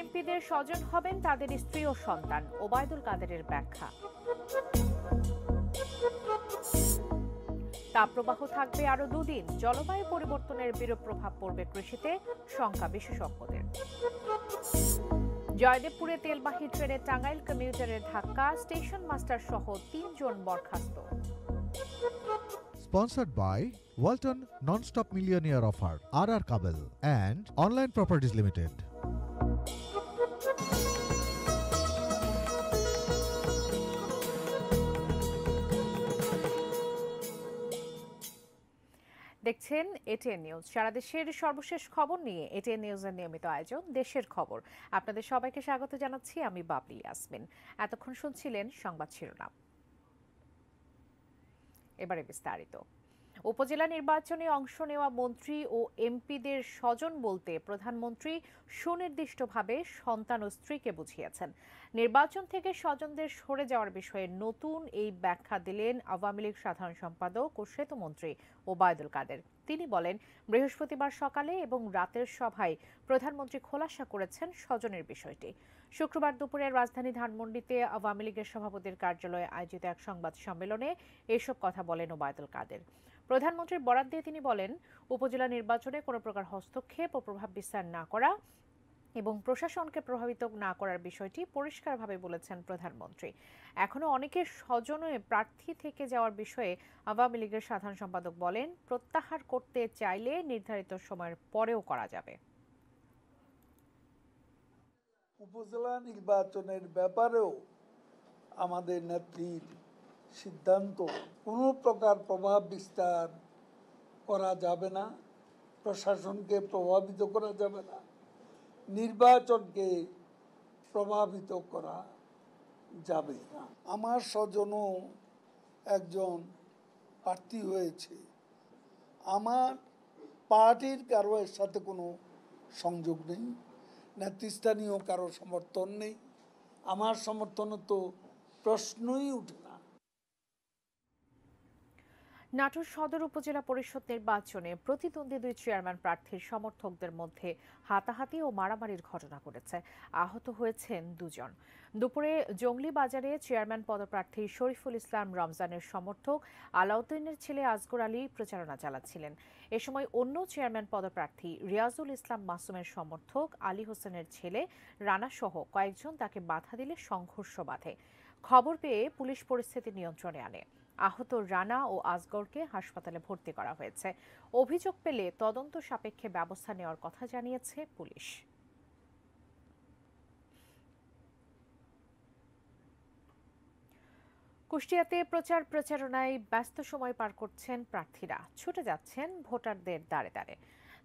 এমপিদের স্বজন হবেন তাদের স্ত্রী ও সন্তান, ওবায়দুল কাদেরের ব্যাখ্যা। তাপপ্রবাহ থাকবে আরো দুদিন, জলবায়ু পরিবর্তনের বিরূপ প্রভাব পড়বে কৃষিতে, শঙ্কা বিশেষজ্ঞদের। জয়দেবপুরে তেলবাহী ট্রেনে টাঙ্গাইল কমিউটারের ধাক্কা, স্টেশন মাস্টার সহ ৩ জন বরখাস্ত। Sponsored by Walton Non-Stop Millionaire Offer, RR Kabel and Online Properties Limited. দেখছেন এটিএন নিউজ। সারা দেশের সর্বশেষ খবর নিয়ে এটিএন নিউজের নিয়মিত আয়োজন দেশের খবর। আপনাদের সবাইকে স্বাগত জানাচ্ছি, আমি বাবলি ইয়াসমিন। এতক্ষণ শুনছিলেন সংবাদ শিরোনাম, এবারে বিস্তারিত। উপজেলা নির্বাচনে অংশ নেওয়া মন্ত্রী ও এমপিদের স্বজন বলতে প্রধানমন্ত্রী সুনির্দিষ্টভাবে সন্তান ও স্ত্রীকে বুঝিয়েছেন। নির্বাচন থেকে স্বজনদের সরে যাওয়ার বিষয়ে নতুন এই ব্যাখ্যা দিলেন আওয়ামী লীগ সাধারণ সম্পাদক ও সেতুমন্ত্রী ওবায়দুল কাদের। তিনি বলেন, বৃহস্পতিবার সকালে এবং রাতের সভায় প্রধানমন্ত্রী খোলাসা করেছেন স্বজনের বিষয়টি। শুক্রবার দুপুরে রাজধানী ধানমন্ডিতে আওয়ামী লীগের সভাপতির কার্যালয়ে আয়োজিত এক সংবাদ সম্মেলনে এসব কথা বলেন ওবায়দুল কাদের। প্রধানমন্ত্রীর বরাত দিয়ে তিনি বলেন, উপজেলা নির্বাচনে কোনো প্রকার হস্তক্ষেপ ও প্রভাব বিস্তার না করা এবং প্রশাসনকে প্রভাবিত না করার বিষয়টি পরিষ্কারভাবে বলেছেন প্রধানমন্ত্রী। এখনো অনেকের স্বজনে প্রার্থী থেকে যাওয়ার বিষয়ে আওয়ামী লীগের সাধারণ সম্পাদক বলেন, প্রত্যাহার করতে চাইলে নির্ধারিত সময়ের পরেও করা যাবে। উপজেলা নির্বাচনের ব্যাপারেও আমাদের নেত্রীর সিদ্ধান্ত, কোনো প্রকার প্রভাব বিস্তার করা যাবে না, প্রশাসনকে প্রভাবিত করা যাবে না, নির্বাচনকে প্রভাবিত করা যাবে না। আমার স্বজনও একজন প্রার্থী হয়েছে, আমার পার্টির কারো এর সাথে কোনো সংযোগ নেই, নেতৃস্থানীয় কারো সমর্থন নেই, আমার সমর্থনও তো প্রশ্নই উঠে না। নাটোর সদর উপজেলা পরিষদ নির্বাচনে প্রতিদ্বন্দ্বী 2 চেয়ারম্যান প্রার্থীর সমর্থকদের মধ্যে হাতাহাতি ও মারামারির ঘটনা ঘটেছে। আহত হয়েছেন 2 জন। দুপুরে জংলি বাজারে চেয়ারম্যান পদপ্রার্থী শরীফুল ইসলাম রমজানের সমর্থক আলাউদ্দিনের ছেলে আসগর আলী প্রচারণা চালাচ্ছিলেন। এ সময় অন্য চেয়ারম্যান পদপ্রার্থী রিয়াজুল ইসলাম মাসুমের সমর্থক আলী হোসেনের ছেলে রানা সহ কয়েকজন তাকে বাধা দিলে সংঘর্ষ বাধে। খবর পেয়ে পুলিশ পরিস্থিতি নিয়ন্ত্রণে আনে। আহত রানা ও আসগরকে হাসপাতালে ভর্তি করা হয়েছে। অভিযোগ পেলে তদন্ত সাপেক্ষে ব্যবস্থা নেওয়ার কথা জানিয়েছে পুলিশ। কুষ্টিয়াতে প্রচারণায় ব্যস্ত সময় পার করছেন প্রার্থীরা, ছুটে যাচ্ছেন ভোটারদের দ্বারে দ্বারে।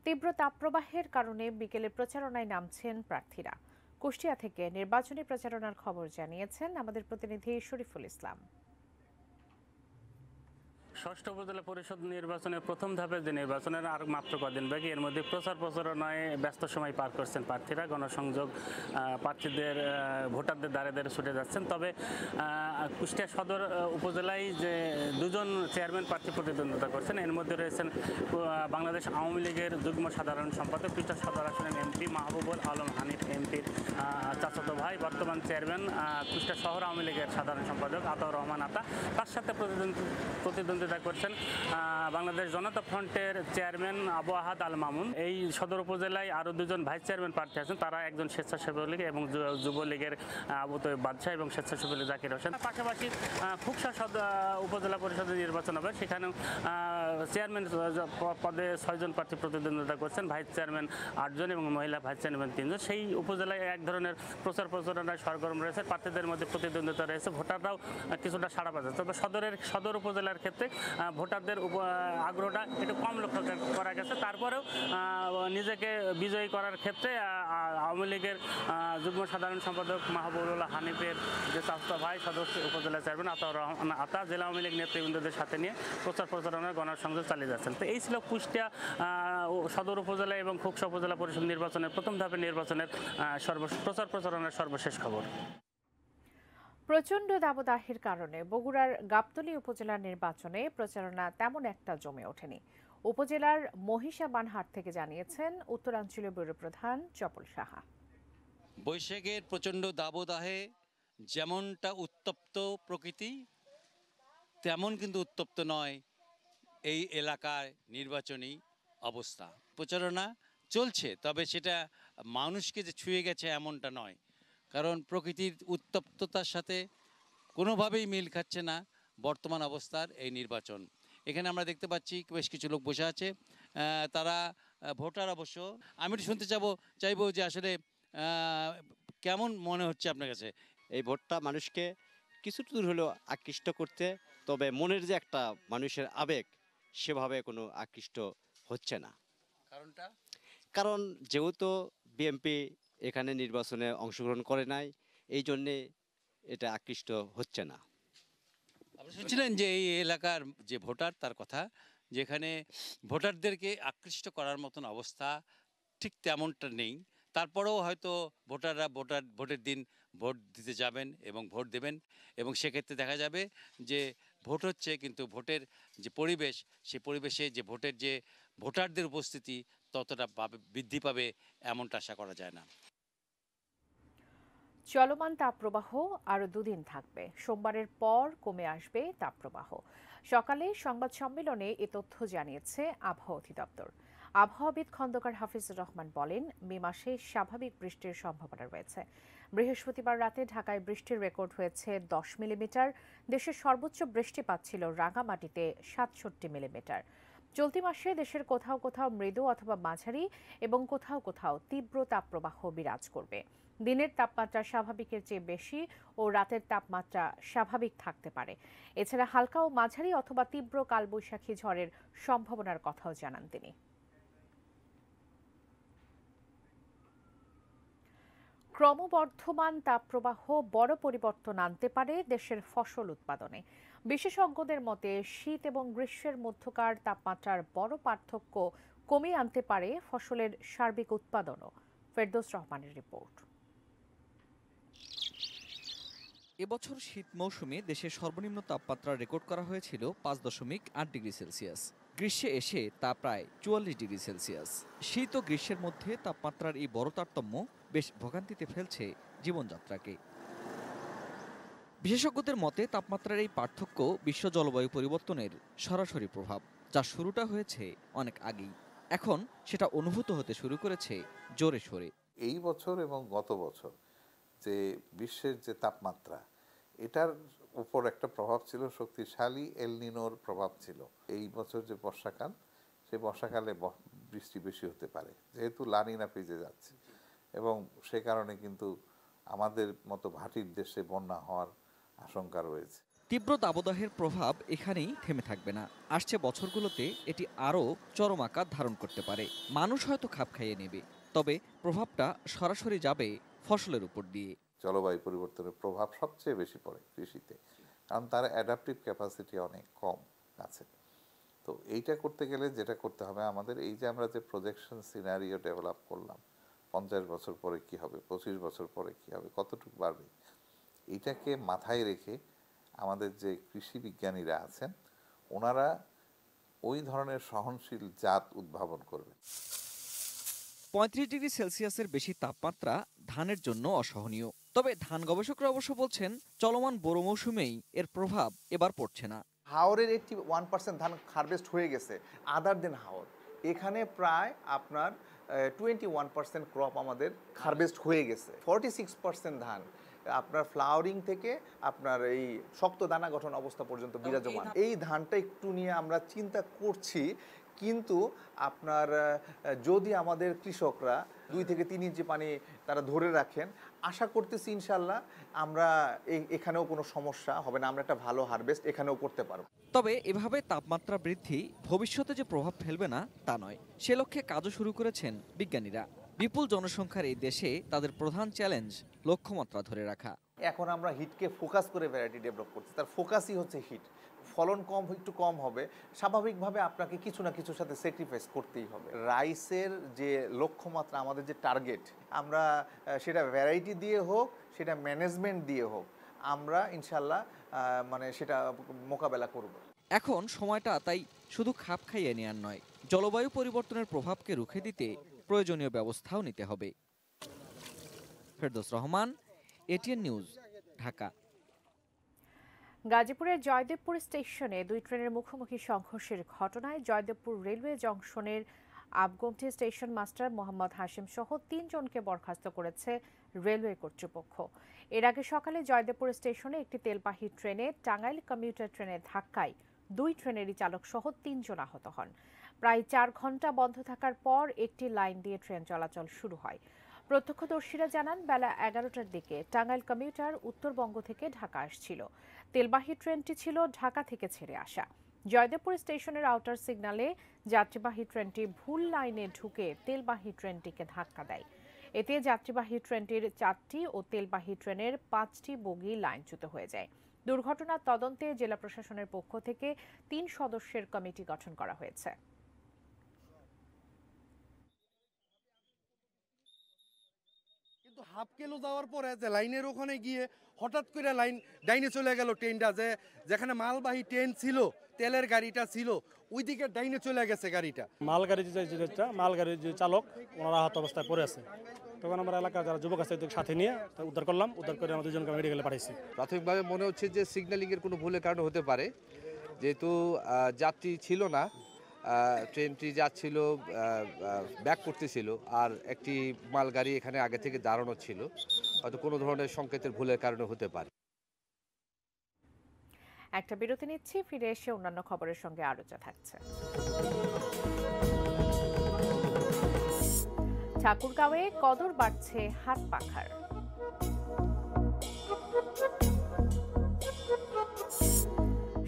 তীব্র তাপপ্রবাহের কারণে বিকেলে প্রচারণায় নামছেন প্রার্থীরা। কুষ্টিয়া থেকে নির্বাচনী প্রচারণার খবর জানিয়েছেন আমাদের প্রতিনিধি শরীফুল ইসলাম। ষষ্ঠ উপজেলা পরিষদ নির্বাচনের প্রথম ধাপের যে নির্বাচনের আর মাত্র কদিন বাকি, এর মধ্যে প্রচারণায় ব্যস্ত সময় পার করছেন প্রার্থীরা। গণসংযোগ প্রার্থীদের ভোটারদের দ্বারে দ্বারে ছুটে যাচ্ছেন। তবে কুষ্টিয়া সদর উপজেলায় যে 2 জন চেয়ারম্যান প্রার্থী প্রতিদ্বন্দ্বিতা করছেন, এর মধ্যে রয়েছেন বাংলাদেশ আওয়ামী লীগের যুগ্ম সাধারণ সম্পাদক কুষ্টিয়া সদর আসনের এমপি মাহবুবুল আলম হানিফ এমপির চাচাতো ভাই, বর্তমান চেয়ারম্যান কুষ্টিয়া শহর আওয়ামী লীগের সাধারণ সম্পাদক আতাউর রহমান আতা। তার সাথে প্রতিদ্বন্দ্বিতা করছেন বাংলাদেশ জনতা ফ্রন্টের চেয়ারম্যান আবু আহাদ আল মামুন। এই সদর উপজেলায় আরো 2 জন ভাইস চেয়ারম্যান প্রার্থী আছেন, তারা একজন স্বেচ্ছাসেবক লীগ এবং যুবলীগের আবু তৈয়ব বাদশাহ এবং স্বেচ্ছাসেবক লীগ জাকির হোসেন। পাশাপাশি খুকসা উপজেলা পরিষদের নির্বাচন হবে, সেখানেও চেয়ারম্যান পদে 6 জন প্রার্থী প্রতিদ্বন্দ্বিতা করছেন, ভাইস চেয়ারম্যান 8 জন এবং মহিলা ভাইস চেয়ারম্যান 3 জন। সেই উপজেলায় এক ধরনের প্রচারণায় সরগরম রয়েছে, প্রার্থীদের মধ্যে প্রতিদ্বন্দ্বিতা রয়েছে, ভোটাররাও কিছুটা সাড়া পাচ্ছে। তবে সদর উপজেলার ক্ষেত্রে ভোটারদের আগ্রহটা একটু কম লক্ষ্য করা গেছে। তারপরেও নিজেকে বিজয়ী করার ক্ষেত্রে আওয়ামী লীগের যুগ্ম সাধারণ সম্পাদক মাহবুবুল্লাহ হানিফের যে চাচা ভাই সদস্য উপজেলা চেয়ারম্যান আতাউর রহমান আতা জেলা আওয়ামী লীগ নেতৃবৃন্দদের সাথে নিয়ে প্রচারণার গণসংযোগ চালিয়ে যাচ্ছেন। তো এই ছিল কুষ্টিয়া সদর উপজেলা এবং খুকসা উপজেলা পরিষদ নির্বাচনের প্রথম ধাপের নির্বাচনের প্রচারণার সর্বশেষ খবর। প্রচণ্ড দাবদাহের কারণে বগুড়ার গাবতলী উপজেলার নির্বাচনে প্রচারণা তেমন একটা জমে ওঠেনি। উপজেলার মহিষাবানহাট থেকে জানিয়েছেন উত্তরাঞ্চলীয় ব্যুরো প্রধান চপল সাহা। বৈশাখের প্রচণ্ড দাবদাহে যেমনটা উত্তপ্ত প্রকৃতি, তেমন কিন্তু উত্তপ্ত নয় এই এলাকার নির্বাচনী অবস্থা। প্রচারণা চলছে, তবে সেটা মানুষকে যে ছুঁয়ে গেছে এমনটা নয়, কারণ প্রকৃতির উত্তপ্ততার সাথে কোনোভাবেই মিল খাচ্ছে না বর্তমান অবস্থার এই নির্বাচন। এখানে আমরা দেখতে পাচ্ছি বেশ কিছু লোক বসে আছে, তারা ভোটার অবশ্য। আমি একটু শুনতে চাইবো যে আসলে কেমন মনে হচ্ছে আপনার কাছে? এই ভোটটা মানুষকে কিছুটা দূর হলেও আকৃষ্ট করতে, তবে মনের যে একটা মানুষের আবেগ সেভাবে কোনো আকৃষ্ট হচ্ছে না। কারণটা? কারণ যেহেতু বিএনপি এখানে নির্বাচনে অংশগ্রহণ করে নাই, এই জন্যে এটা আকৃষ্ট হচ্ছে না। আপনি শুনছিলেন যে এই এলাকার যে ভোটার তার কথা, যেখানে ভোটারদেরকে আকৃষ্ট করার মতন অবস্থা ঠিক তেমনটা নেই। তারপরেও হয়তো ভোটাররা ভোটের দিন ভোট দিতে যাবেন এবং ভোট দেবেন, এবং সেক্ষেত্রে দেখা যাবে যে ভোট হচ্ছে, কিন্তু ভোটের যে পরিবেশ, সেই পরিবেশে যে ভোটারদের উপস্থিতি ততটা বৃদ্ধি পাবে এমনটা আশা করা যায় না। চলমান তাপপ্রবাহ আরও দুদিন থাকবে। সোমবারের পর কমে আসবে তাপপ্রবাহ। সকালে সংবাদ সম্মেলনে এ তথ্য জানিয়েছে আবহাওয়া অধিদপ্তর। আবহাওয়াবিদ খন্দকার হাফিজুর রহমান বলেন, মে মাসে স্বাভাবিক বৃষ্টির সম্ভাবনা রয়েছে। বৃহস্পতিবার রাতে ঢাকায় বৃষ্টির রেকর্ড হয়েছে 10 মিলিমিটার। দেশের সর্বোচ্চ বৃষ্টিপাত ছিল রাঙামাটিতে 67 মিলিমিটার। চলতি মাসে দেশের কোথাও কোথাও মৃদু অথবা মাঝারি এবং কোথাও কোথাও তীব্র তাপপ্রবাহ বিরাজ করবে। দিনের তাপমাত্রা স্বাভাবিকের চেয়ে বেশি ও রাতের তাপমাত্রা স্বাভাবিক থাকতে পারে। এছাড়া হালকা ও মাঝারি অথবা তীব্র কালবৈশাখী ঝড়ের সম্ভাবনার কথাও জানান তিনি। ক্রমবর্ধমান তাপপ্রবাহ বড় পরিবর্তন আনতে পারে দেশের ফসল উৎপাদনে। বিশেষজ্ঞদের মতে শীত এবং গ্রীষ্মের মধ্যকার তাপমাত্রার বড় পার্থক্য কমিয়ে আনতে পারে ফসলের সার্বিক উৎপাদনও। ফেরদৌস রহমানের রিপোর্ট। এবছর শীত মৌসুমে দেশের সর্বনিম্ন তাপমাত্রা রেকর্ড করা হয়েছিল 5.8 ডিগ্রি সেলসিয়াস। গ্রীষ্মে এসে তা প্রায় 44 ডিগ্রি সেলসিয়াস। শীত ও গ্রীষ্মের মধ্যে তাপমাত্রার এই বড় তারতম্য বেশ ভোগান্তিতে ফেলছে জীবনযাত্রাকে। বিশেষজ্ঞদের মতে তাপমাত্রার এই পার্থক্য বিশ্ব জলবায়ু পরিবর্তনের সরাসরি প্রভাব, যার শুরুটা হয়েছে অনেক আগেই। এখন সেটা অনুভূত হতে শুরু করেছে জোরে সোরে। এই বছর এবং গত বছর যে বিশ্বের যে তাপমাত্রা, এটার উপর একটা প্রভাব ছিল, শক্তিশালী এল নিনোর প্রভাব ছিল। এই বছর যে বর্ষাকাল, সেই বর্ষাকালে বৃষ্টি বেশি হতে পারে, যেহেতু লা নিনা পেজে যাচ্ছে, এবং সে কারণে কিন্তু আমাদের মতো ভাটির দেশে বন্যা হওয়ার আশঙ্কা রয়েছে। তীব্র দাবদাহের প্রভাব এখানেই থেমে থাকবে না। আসছে বছরগুলোতে এটি আরও চরম আকার ধারণ করতে পারে। মানুষ হয়তো খাপ খাইয়ে নেবে, তবে প্রভাবটা সরাসরি যাবে ফসলের উপর দিয়ে। জলবায়ু পরিবর্তনের প্রভাব সবচেয়ে বেশি পড়ে কৃষিতে, কারণ তার অ্যাডাপটিভ ক্যাপাসিটি অনেক কম আছে। তো এইটা করতে গেলে যেটা করতে হবে আমাদের, এই যে আমরা যে প্রজেকশন সিনারিও ডেভেলপ করলাম, 50 বছর পরে কি হবে, 25 বছর পরে কি হবে, কতটুকু বাড়বে, এইটাকে মাথায় রেখে আমাদের যে কৃষি বিজ্ঞানীরা আছেন, ওনারা ওই ধরনের সহনশীল জাত উদ্ভাবন করবেন। 35 ডিগ্রি সেলসিয়াসের বেশি তাপমাত্রা ধানের জন্য অসহনীয়। তবে ধান গবেষকরা অবশ্য বলছেন, চলমান বোরো মৌসুমেই এর প্রভাব এবার পড়ছে না। হাওরের 81% ধান হারভেস্ট হয়ে গেছে, আদার দেন হাওর। এখানে প্রায় আপনার 21% ক্রপ আমাদের হারভেস্ট হয়ে গেছে। 46% ধান আপনার ফ্লাওয়ারিং থেকে আপনার এই শক্ত দানা গঠন অবস্থা পর্যন্ত বিরাজমান। এই ধানটা একটু নিয়ে আমরা চিন্তা করছি, কিন্তু আপনার যদি আমাদের কৃষকরা 2 থেকে 3 ইঞ্চি পানি তারা ধরে রাখেন, আশা করতেছি ইনশাল্লাহ আমরা এখানেও কোনো সমস্যা হবে না, আমরা একটা ভালো হারভেস্ট এখানেও করতে পারব। তবে এভাবে তাপমাত্রা বৃদ্ধি ভবিষ্যতে যে প্রভাব ফেলবে না তা নয়, সে লক্ষ্যে কাজও শুরু করেছেন বিজ্ঞানীরা। বিপুল জনসংখ্যার এই দেশে তাদের প্রধান চ্যালেঞ্জ লক্ষ্যমাত্রা ধরে রাখা। এখন আমরা হিটকে ফোকাস করে ভ্যারাইটি ডেভেলপ করছি, তার ফোকাসই হচ্ছে হিট। ফলন একটু কম হবে, স্বাভাবিকভাবে আপনাকে কিছু না কিছুর সাথে স্যাক্রিফাইস করতেই হবে। রাইসের যে লক্ষ্যমাত্রা, আমাদের যে টার্গেট, আমরা সেটা ভ্যারাইটি দিয়ে হোক, সেটা ম্যানেজমেন্ট দিয়ে হোক, আমরা ইনশাল্লাহ সেটা মোকাবেলা করব। এখন সময়টা তাই শুধু খাপ খাইয়ে নেওয়ার নয়, জলবায়ু পরিবর্তনের প্রভাবকে রুখে দিতে প্রয়োজনীয় ব্যবস্থাও নিতে হবে। Ferdous Rahman, ATN news, Dhaka. গাজীপুরের জয়দেবপুর স্টেশনে দুই ট্রেনের মুখোমুখি সংঘর্ষের ঘটনায় জয়দেবপুর রেলওয়ে জংশনের আবগন্থি স্টেশন মাস্টার মোহাম্মদ হাশিম সহ ৩ জনকে বরখাস্ত করেছে রেলওয়ে কর্তৃপক্ষ। এর আগে সকালে জয়দেবপুর স্টেশনে একটি তেলবাহী ট্রেনে টাঙ্গাইল কমিউটার ট্রেনের ধাক্কায় দুই ট্রেনেরই চালক সহ ৩ জন আহত হন। প্রায় ৪ ঘন্টা বন্ধ থাকার পর একটি লাইন দিয়ে ট্রেন চলাচল শুরু হয়। প্রত্যক্ষদর্শীরা জানান, বেলা ১১টার দিকে টাঙ্গাইল কমিউটার উত্তরবঙ্গ থেকে ঢাকা আসছিল। তেলবাহী ট্রেনটি ছিল ঢাকা থেকে ছেড়ে আসা। জয়দেবপুর স্টেশনের আউটার সিগন্যালে যাত্রীবাহী ট্রেনটি ভুল লাইনে ঢুকে তেলবাহী ট্রেনটিকে ধাক্কা দেয়। এতে যাত্রীবাহী ট্রেনটির ৪টি ও তেলবাহী ট্রেনের ৫টি বগি লাইনচ্যুত হয়ে যায়। দুর্ঘটনার তদন্তে জেলা প্রশাসনের পক্ষ থেকে ৩ সদস্যের কমিটি গঠন করা হয়েছে। কিন্তু হাফ কিলো যাওয়ার পরে যে লাইনের ওখানে গিয়ে হঠাৎ করে লাইন ডাইনে চলে গেল ট্রেনটা, যেখানে মালবাহী ট্রেন ছিল, তেলের গাড়িটা ছিল, ওইদিকে ডাইনে চলে গেছে গাড়িটা। মালগাড়ির যে চালক ওনারা আহত অবস্থায় পড়ে আছে। তখন আমরা এলাকার যারা যুবক আছে সাথে নিয়ে উদ্ধার করলাম। উদ্ধার করে আমরা দুজনকে মেডিকেলে পাঠাইছি। প্রাথমিকভাবে মনে হচ্ছে যে সিগন্যালিংয়ের কোনো ভুলের কারণে হতে পারে, যেহেতু যাত্রী ছিল না, ট্রেনটি যাচ্ছিল ব্যাক করতেছিল, আর একটি মালগাড়ি এখানে আগে থেকে দাঁড়ানো ছিল, হয়তো কোনো ধরনের সংকেতের ভুলের কারণে হতে পারে। একটা বিরতি নিচ্ছি, ফিরে এসে অন্যান্য খবরের সঙ্গে আলোচনা থাকছে। ঠাকুরগাঁওয়ে কদর বাড়ছে হাত পাখার।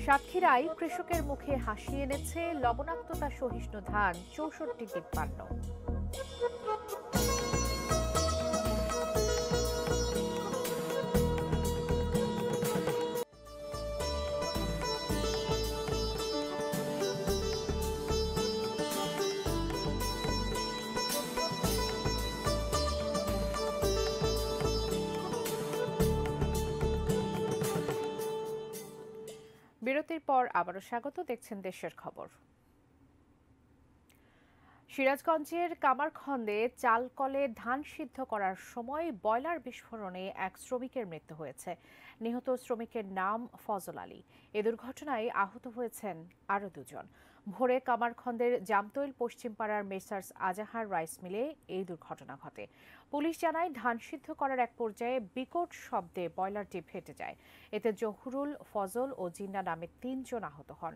সাতক্ষীরায় কৃষকের মুখে হাসি এনেছে লবণাক্ততা সহিষ্ণু ধান ৬৪-৫৩। বিরতির পর আবারও স্বাগত, দেখছেন দেশের খবর। সিরাজগঞ্জের কামারখন্দে চাল কলে ধান সিদ্ধ করার সময় বয়লার বিস্ফোরণে এক শ্রমিকের মৃত্যু হয়েছে। নিহত শ্রমিকের নাম ফজল আলী। এ দুর্ঘটনায় আহত হয়েছেন আরও ২ জন। ভোরে কামারখন্দের জামতৈল পশ্চিমপাড়ার মেসার্স আজাহার রাইস মিলে এই দুর্ঘটনা ঘটে। পুলিশ জানায়, ধান সিদ্ধ করার এক পর্যায়ে বিকট শব্দে বয়লারটি ফেটে যায়। এতে জহুরুল, ফজল ও জিন্না নামে ৩ জন আহত হন।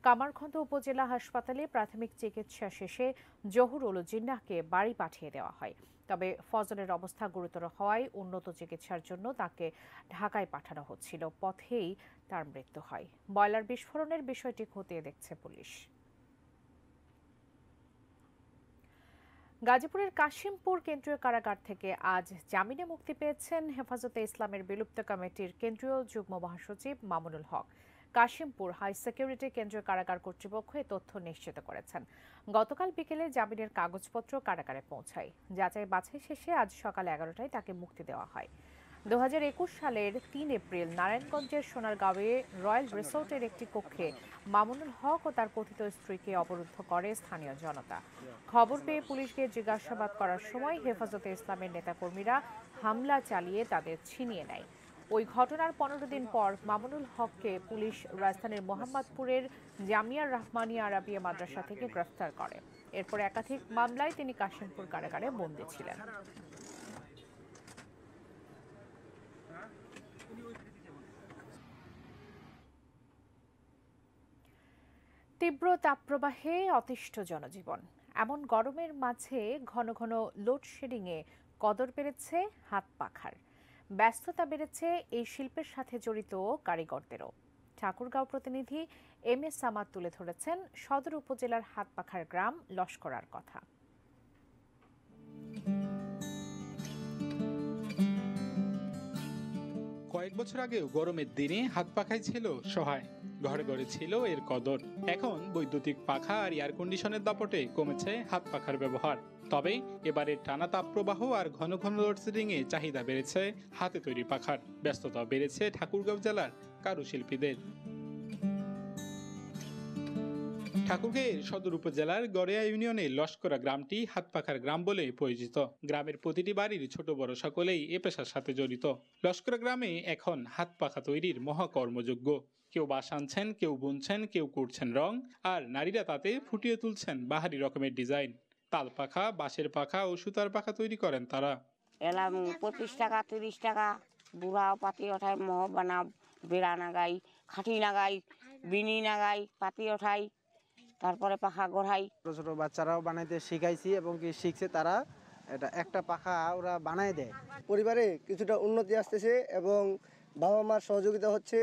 কামারখন্দ উপজেলা হাসপাতালে প্রাথমিক চিকিৎসা শেষে জহুরুল ও জিন্নাহকে বাড়ি পাঠিয়ে দেওয়া হয়। তবে ফজলের অবস্থা গুরুতর হওয়ায় উন্নত চিকিৎসার জন্য তাকে ঢাকায় পাঠানো হচ্ছিল। পথেই তার মৃত্যু হয়। বয়লার বিস্ফোরণের বিষয়টি খতিয়ে দেখছে পুলিশ। গাজীপুরের কাশিমপুর কেন্দ্রীয় কারাগার থেকে আজ জামিনে মুক্তি পেয়েছেন হেফাজতে ইসলামের বিলুপ্ত কমিটির কেন্দ্রীয় যুগ্ম মহাসচিব মামুনুল হক। কাশিমপুর হাই সিকিউরিটি কেন্দ্রীয় কারাগার কর্তৃপক্ষ এ তথ্য নিশ্চিত করেছেন। গতকাল বিকেলে জামিনের কাগজপত্র কারাগারে পৌঁছায়। যাচাই বাছাই শেষে আজ সকাল ১১টায় তাকে মুক্তি দেওয়া হয়। ২০২১ সালের ৩ এপ্রিল নারায়ণগঞ্জের সোনারগাঁওয়ে রয়্যাল রিসোর্টের একটি কক্ষে মামুনুল হক ও তার কথিত স্ত্রীকে অবরুদ্ধ করে স্থানীয় জনতা। খবর পেয়ে পুলিশকে জিজ্ঞাসাবাদ করার সময় হেফাজতে ইসলামের নেতাকর্মীরা হামলা চালিয়ে তাদের ছিনিয়ে নেয়। ওই ঘটনার ১৫ দিন পর মামুনুল হককে পুলিশ রাজধানীর মোহাম্মদপুরের জামিয়া রহমানিয়া আরাবিয়া মাদ্রাসা থেকে গ্রেফতার করে। এরপর একাধিক মামলায় তিনি কাশিমপুর কারাগারে বন্দী ছিলেন। তীব্র তাপপ্রবাহে অতিষ্ঠ জনজীবন। এমন গরমের মাঝে ঘন ঘন লোডশেডিংয়ে কদর বেড়েছে হাত পাখার। ব্যস্ততা বেড়েছে এই শিল্পের সাথে জড়িত কারিগরদেরও। ঠাকুরগাঁও প্রতিনিধি এম এ সামাদ তুলে ধরেছেন সদর উপজেলার হাতপাখার গ্রাম লস্করার কথা। কয়েক বছর আগেও গরমের দিনে হাত পাখায় ছিল সহায়, ঘরে ঘরে ছিল এর কদর। এখন বৈদ্যুতিক পাখা আর এয়ার কন্ডিশনের দাপটে কমেছে হাত পাখার ব্যবহার। তবে এবারে টানা তাপপ্রবাহ আর ঘন ঘন লোডশেডিং এ চাহিদা বেড়েছে হাতে তৈরি পাখার। ব্যস্ততা বেড়েছে ঠাকুরগাঁও জেলার কারুশিল্পীদের। ঠাকুরগাঁওয়ের সদর উপজেলার গড়িয়া ইউনিয়নের লস্করা গ্রামটি হাতপাখার গ্রাম বলে পরিচিত। গ্রামের প্রতিটি বাড়ির ছোট বড় সকলেই এ পেশার সাথে জড়িত। লস্করা গ্রামে এখন হাতপাখা তৈরির মহাকর্মযোগ্য। কেউ বাঁশ আনছেন, কেউ বুনছেন, কেউ করছেন রং, আর নারীরা তাতে ফুটিয়ে তুলছেন বাহারি রকমের ডিজাইন। তাল পাখা, বাঁশের পাখা ও সুতার পাখা তৈরি করেন তারা। এলাম 25 টাকা 30 টাকা বুড়া পাতি ওঠায় মহ বানা বেড়া নাগাই, খাঁটি নাগাই, বিনি নাগাই, পাতি ওঠাই, তারপরে পাখা গড়াই। ছোট ছোট বাচ্চারাও বানাইতে শিখাইছি এবং কি শিখছে তারা। এটা একটা পাখা ওরা বানায় দেয়। পরিবারে কিছুটা উন্নতি আসতেছে এবং বাবা মার সহযোগিতা হচ্ছে,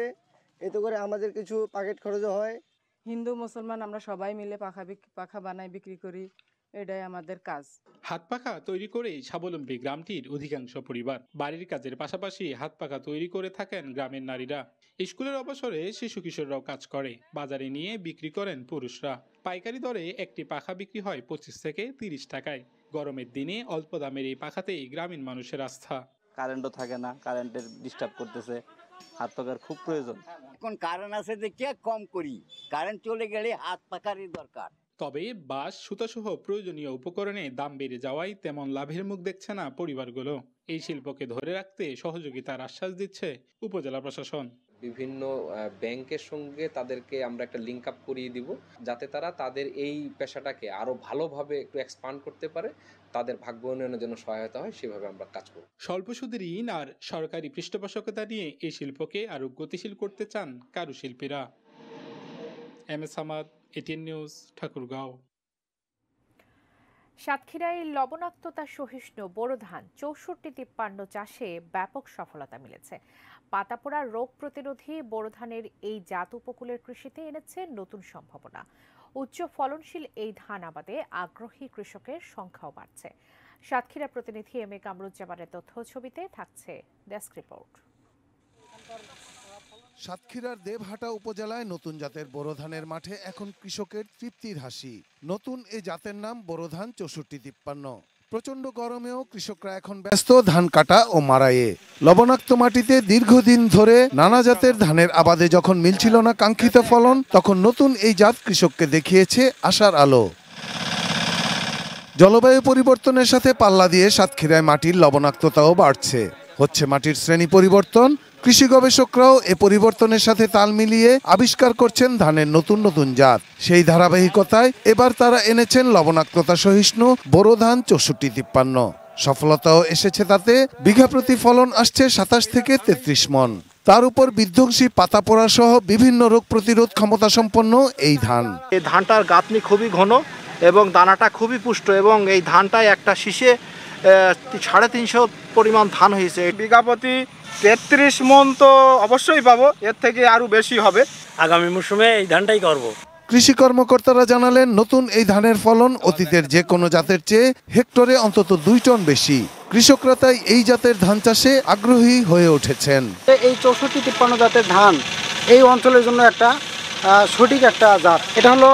এতে করে আমাদের কিছু পকেট খরচও হয়। হিন্দু মুসলমান আমরা সবাই মিলে পাখা বানাই বিক্রি করি, এটাই আমাদের কাজ। হাত পাখা তৈরি করে স্বাবলম্বী গ্রামটির অধিকাংশ পরিবার। বাড়ির কাজের পাশাপাশি হাত পাখা তৈরি করে থাকেন গ্রামের নারীরা। স্কুলের অবসরে শিশু কিশোররাও কাজ করে, বাজারে নিয়ে বিক্রি করেন পুরুষরা। পাইকারি দরে একটি পাখা বিক্রি হয় 25 থেকে 30 টাকায়। গরমের দিনে অল্প দামের এই পাখাতেই গ্রামীণ মানুষের আস্থা। কারেন্টও থাকে না, কারেন্টের ডিস্টার্ব করতেছে, হাত পাখার খুব প্রয়োজন। এখন কারেন্ট আছে দেখে কম করি, কারেন্ট চলে গেলে হাত পাখারই দরকার। তবে বাঁশ, সুতাসহ প্রয়োজনীয় উপকরণে দাম বেড়ে যাওয়ায় তেমন লাভের মুখ দেখছে না পরিবারগুলো। এই শিল্পকে ধরে রাখতে সহযোগিতার আশ্বাস দিচ্ছে উপজেলা প্রশাসন। বিভিন্ন ব্যাংকের সঙ্গে তাদেরকে আমরা একটা লিঙ্ক আপ করিয়ে দিব, যাতে তারা তাদের এই পেশাটাকে আরো ভালোভাবে একটু এক্সপান্ড করতে পারে, তাদের ভাগ্য উন্নয়নের জন্য সহায়তা হয়, সেভাবে আমরা কাজ করব। স্বল্প সুদের ঋণ আর সরকারি পৃষ্ঠপোষকতা নিয়ে এই শিল্পকে আরো গতিশীল করতে চান কারুশিল্পীরা। MS Ahmed, ATN news, Thakurgaon. সাতক্ষীরায় লবণাক্ততা সহিষ্ণু বোরো ধান 6453 চাষে ব্যাপক সফলতা মিলেছে। পাতাপোড়া রোগ প্রতিরোধী বোরো ধানের এই জাত উপকূলের কৃষিতে এনেছে নতুন সম্ভাবনা। উচ্চ ফলনশীল এই ধান আবাদে আগ্রহী কৃষকের সংখ্যাও বাড়ছে। সাতক্ষীরা প্রতিনিধি MA কামরুজ্জামানের তথ্য ছবিতে থাকছে ডেস্ক রিপোর্ট। সাতক্ষীরার দেবহাটা উপজেলায় নতুন জাতের বোরো ধানের মাঠে এখন কৃষকের তৃপ্তির হাসি। নতুন এই জাতের নাম বোরো ধান 6453। প্রচন্ড গরমেও কৃষকরা এখন ব্যস্ত ধান কাটা ও মাড়াইয়ে। লবণাক্ত মাটিতে দীর্ঘদিন ধরে নানা জাতের ধানের আবাদে যখন মিলছিল না কাঙ্ক্ষিত ফলন, তখন নতুন এই জাত কৃষককে দেখিয়েছে আশার আলো। জলবায়ু পরিবর্তনের সাথে পাল্লা দিয়ে সাতক্ষীরায় মাটির লবণাক্ততাও বাড়ছে। হচ্ছে মাটির শ্রেণী পরিবর্তন। কৃষি গবেষকরাও এ পরিবর্তনের সাথে তাল মিলিয়ে আবিষ্কার করছেন ধানের নতুন নতুন জাত। সেই ধারাবাহিকতায় এবার তারা এনেছেন লবণাক্ততা সহিষ্ণু বোরো ধান 6453। সফলতাও এসেছে তাতে। বিঘা প্রতি ফলন আসছে 27 থেকে 33 মন। তার উপর বিধ্বংসী পাতা পোড়া সহ বিভিন্ন রোগ প্রতিরোধ ক্ষমতা সম্পন্ন এই ধান। এই ধানটার গাঁথনি খুবই ঘন এবং দানাটা খুবই পুষ্ট, এবং এই ধানটায় একটা শীষে 350 পরিমাণ ধান হয়েছে। বিঘা প্রতি 33 মন তো অবশ্যই পাবো, এর থেকে আরো বেশি হবে। আগামী মৌসুমে এই ধানটাই করব। কৃষি কর্মকর্তারা জানালেন, নতুন এই ধানের ফলন অতীতের যে কোনো জাতের চেয়ে হেক্টরে অন্তত 2 টন বেশি। কৃষকরা তাই এই জাতের ধান চাষে আগ্রহী হয়ে উঠেছেন। এই 6453 জাতের ধান এই অঞ্চলের জন্য একটা সঠিক একটা জাত। এটা হলো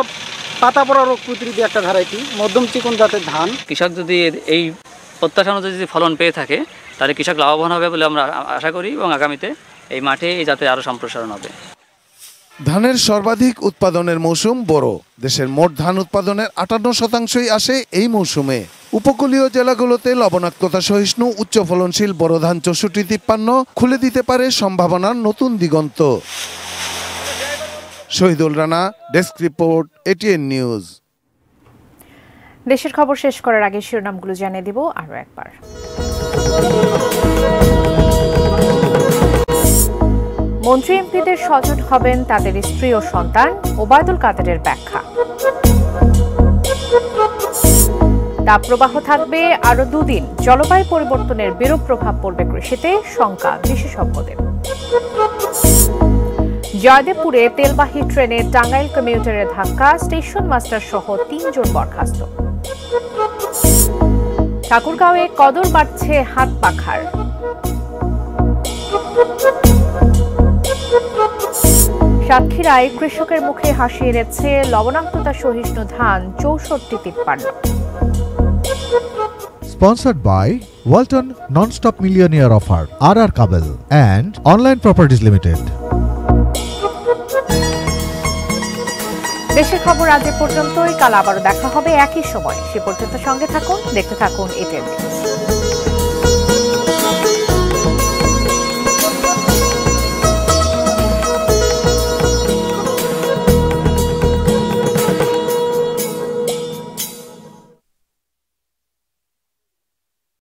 পাতা পোড়া রোগ প্রতিরোধী একটা ভ্যারাইটি, মধ্যম চিকন জাতের ধান। কৃষক যদি এই প্রত্যাশা অনুযায়ী যদি ফলন পেয়ে থাকে, তাহলে কৃষক লাভবান হবে বলে আমরা আশা করি, এবং আগামীতে এই মাঠে এই জাতের আরও সম্প্রসারণ হবে। ধানের সর্বাধিক উৎপাদনের মৌসুম বোরো। দেশের মোট ধান উৎপাদনের 58% আসে এই মৌসুমে। উপকূলীয় জেলাগুলোতে লবণাক্ততা সহিষ্ণু উচ্চ ফলনশীল বোরো ধান 6453 খুলে দিতে পারে সম্ভাবনার নতুন দিগন্ত। Shahidul Rana, desk report, ATN news. দেশের খবর শেষ করার আগে শিরোনামগুলো জানিয়ে দিব আরো একবার। মন্ত্রী এমপিদের স্বজন হবেন তাদের স্ত্রী ও সন্তান, ওবায়দুল কাদেরের ব্যাখ্যা। তাপপ্রবাহ থাকবে আরো 2 দিন, জলবায়ু পরিবর্তনের বিরূপ প্রভাব পড়বে কৃষিতে, শঙ্কা বিশেষজ্ঞদের। জয়দেবপুরে তেলবাহী ট্রেনে টাঙ্গাইল কমিউটারের ধাক্কা, স্টেশন মাস্টার সহ 3 জন বরখাস্ত। ঠাকুরগাঁওয়ে কদর বাড়ছে হাত পাখার। সাতক্ষীরায় কৃষকের মুখে হাসি এনেছে লবণাক্ততা সহিষ্ণু ধান 6453। Sponsored by Walton Non-Stop Millionaire Offer, RR Kabel and Online Properties Limited. দেশের খবর আজ এ পর্যন্তই। কাল আবারও দেখা হবে একই সময়। সে পর্যন্ত সঙ্গে থাকুন, দেখতে থাকুন এটিএন নিউজ।